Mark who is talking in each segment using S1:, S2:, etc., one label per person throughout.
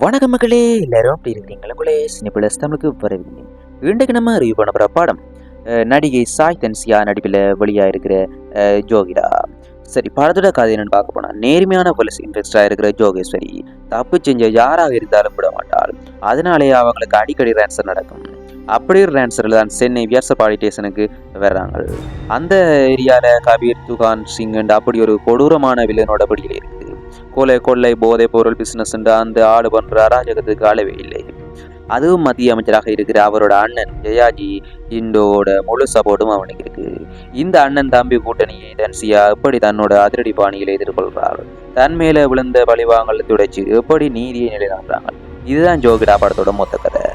S1: வணக்கம் மக்களே, எல்லாரும் அப்படி இருக்கிறீங்களா? உங்களே சினிபிளஸ் தமிழுக்கு வரவில்லை. இன்றைக்கு நம்ம ரிவ்யூ பண்ண போகிற படம் நடிகை சாய் தன்சியா நடிப்பில் வெளியாக இருக்கிற ஜோகிடா. சரி, படத்தோட கதை என்னன்னு பார்க்க போனால், நேர்மையான போலீஸ் இன்ட்ரெஸ்டாக இருக்கிற ஜோகேஸ்வரி தப்பு செஞ்ச யாராக இருந்தாலும் விட மாட்டாள். அதனாலே அவங்களுக்கு அடிக்கடி ரேன்சர் நடக்கும். அப்படி ஒரு ரேன்சரில் தான் சென்னை வியாசர்பாடி ஸ்டேஷனுக்கு வர்றாங்க. அந்த ஏரியாவில் கபீர் துகான் சிங் அப்படி ஒரு கொடூரமான வில்லனோட படியில் இருக்குது. கொள்ளை போதை பொருள் பிசினஸ் அந்த ஆடு பண்ற அராஜகத்துக்கு அளவே இல்லை. அதுவும் மத்திய அமைச்சராக இருக்கிற அவரோட அண்ணன் ஜெயாஜி இண்டோட முழு சப்போர்ட்டும் அவனுக்கு இருக்கு. இந்த அண்ணன் தம்பி கூட்டணியை தன்சியா எப்படி தன்னோட அதிரடி பாணியில் எதிர்கொள்றாள், தன் மேல விழுந்த பழிவாங்கல் துடைச்சு எப்படி நீதியை நிலைநாட்டுறாங்க. இதுதான் ஜோகிடா படத்தோட மொத்த கதை.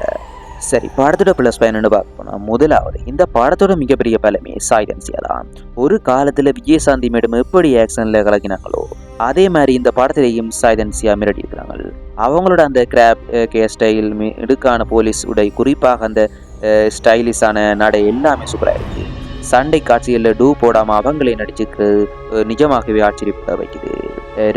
S1: சரி, படத்தோட பிளஸ் பயன்னு பார்க்க போனா, முதலாவது இந்த படத்தோட மிகப்பெரிய பலமே சாய் தன்சியா தான். ஒரு காலத்துல விஜயசாந்தி மேடம் எப்படி ஆக்ஷன்ல கலக்கினாங்களோ அதே மாதிரி இந்த படத்திலையும் சாய் தன்சியா மிரட்டி இருக்கிறாங்க. அவங்களோட அந்த கிராப் ஸ்டைல், இடுக்கான போலீஸ் உடை, குறிப்பாக அந்த ஸ்டைலிஷான நடை எல்லாமே சூப்பராக இருக்கு. சண்டை காட்சிகளில் டூ போடாம அவங்களே நடிச்சுக்கு நிஜமாகவே ஆச்சரியப்பட வைக்குது.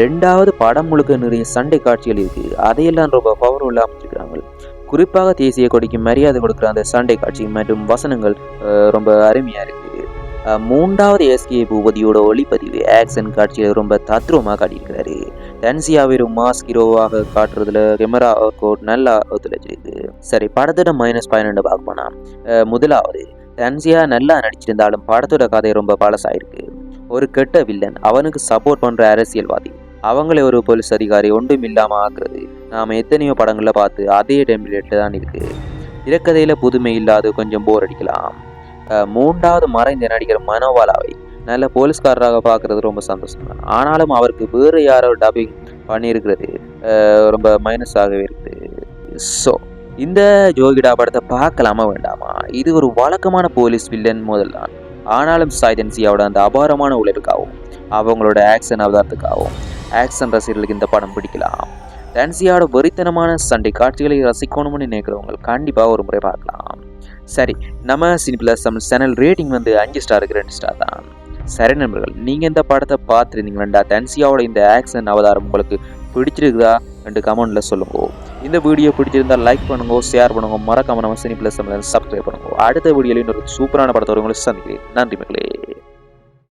S1: ரெண்டாவது, படம் முழுக்க நிறைய சண்டை காட்சிகள் இருக்கு. அதையெல்லாம் ரொம்ப பவர்ஃபுல்லாக அமைச்சிருக்கிறாங்க. குறிப்பாக தேசிய கொடிக்கு மரியாதை கொடுக்குற அந்த சண்டை காட்சி மற்றும் வசனங்கள் ரொம்ப அருமையா இருக்கு. மூன்றாவது, எஸ்கே பூபதியோட ஒளிப்பதிவு ஆக்ஷன் காட்சியில் ரொம்ப தத்ரூபமாக காட்டியிருக்கிறாரு. தன்சியாவை ஒரு மாஸ் ஹீரோவாக காட்டுறதுல கேமரா கோட் நல்லா ஒத்துழைச்சிருக்கு. சரி, படத்தோட மைனஸ் பாயிண்ட் பார்க்க போனா, முதலாவது தன்சியா நல்லா நடிச்சிருந்தாலும் படத்தோட கதை ரொம்ப பழசாயிருக்கு. ஒரு கெட்ட வில்லன், அவனுக்கு சப்போர்ட் பண்ற அரசியல்வாதி, அவங்களே ஒரு போலீஸ் அதிகாரி ஒன்றும் இல்லாமல் ஆக்குறது நாம் எத்தனையோ படங்களில் பார்த்து அதே டெம்ப்ளேட்டில் தான் இருக்கு. இறக்கதையில புதுமை இல்லாது கொஞ்சம் போர் அடிக்கலாம். மூன்றாவது, மறைந்த நடிகர் மனோபாலாவை நல்ல போலீஸ்காரராக பார்க்கறது ரொம்ப சந்தோஷம் தான். ஆனாலும் அவருக்கு வேறு யாரோ டப்பிங் பண்ணியிருக்கிறது ரொம்ப மைனஸாகவே இருக்குது. ஸோ இந்த ஜோகிடா படத்தை பார்க்கலாமா வேண்டாமா? இது ஒரு வழக்கமான போலீஸ் வில்லன் முதல் தான். ஆனாலும் சாய் தன்சியாவோட அந்த அபாரமான உழைப்புக்காகவும் அவங்களோட ஆக்ஷன் அவதாரத்துக்காகவும் ஆக்ஷன் ரசிகர்களுக்கு இந்த படம் பிடிக்கலாம். டான்சியாவோட வெறித்தனமான சண்டை காட்சிகளை ரசிக்கணும்னு நினைக்கிறவங்க கண்டிப்பாக ஒரு முறை பார்க்கலாம். சரி, நம்ம சினிபிளஸ் தமிழ் சேனல் ரேட்டிங் 5 ஸ்டாருக்கு 2 ஸ்டார் தான். சரி நண்பர்கள், நீங்கள் இந்த படத்தை பார்த்துருந்தீங்களா? டான்சியாவோட இந்த ஆக்ஷன் அவதாரம் உங்களுக்கு பிடிச்சிருக்குதா என்று கமெண்ட்ல சொல்லுங்க. இந்த வீடியோ பிடிச்சிருந்தா லைக் பண்ணுங்க, ஷேர் பண்ணுங்க, மறக்காம நம்ம சினிபிளஸ் தமிழ் சப்ஸ்கிரைப் பண்ணுங்க. அடுத்த வீடியோவில் இன்னொரு சூப்பரான படத்தோட உங்களுக்கு சந்திக்கிறேன். நன்றி மக்களே.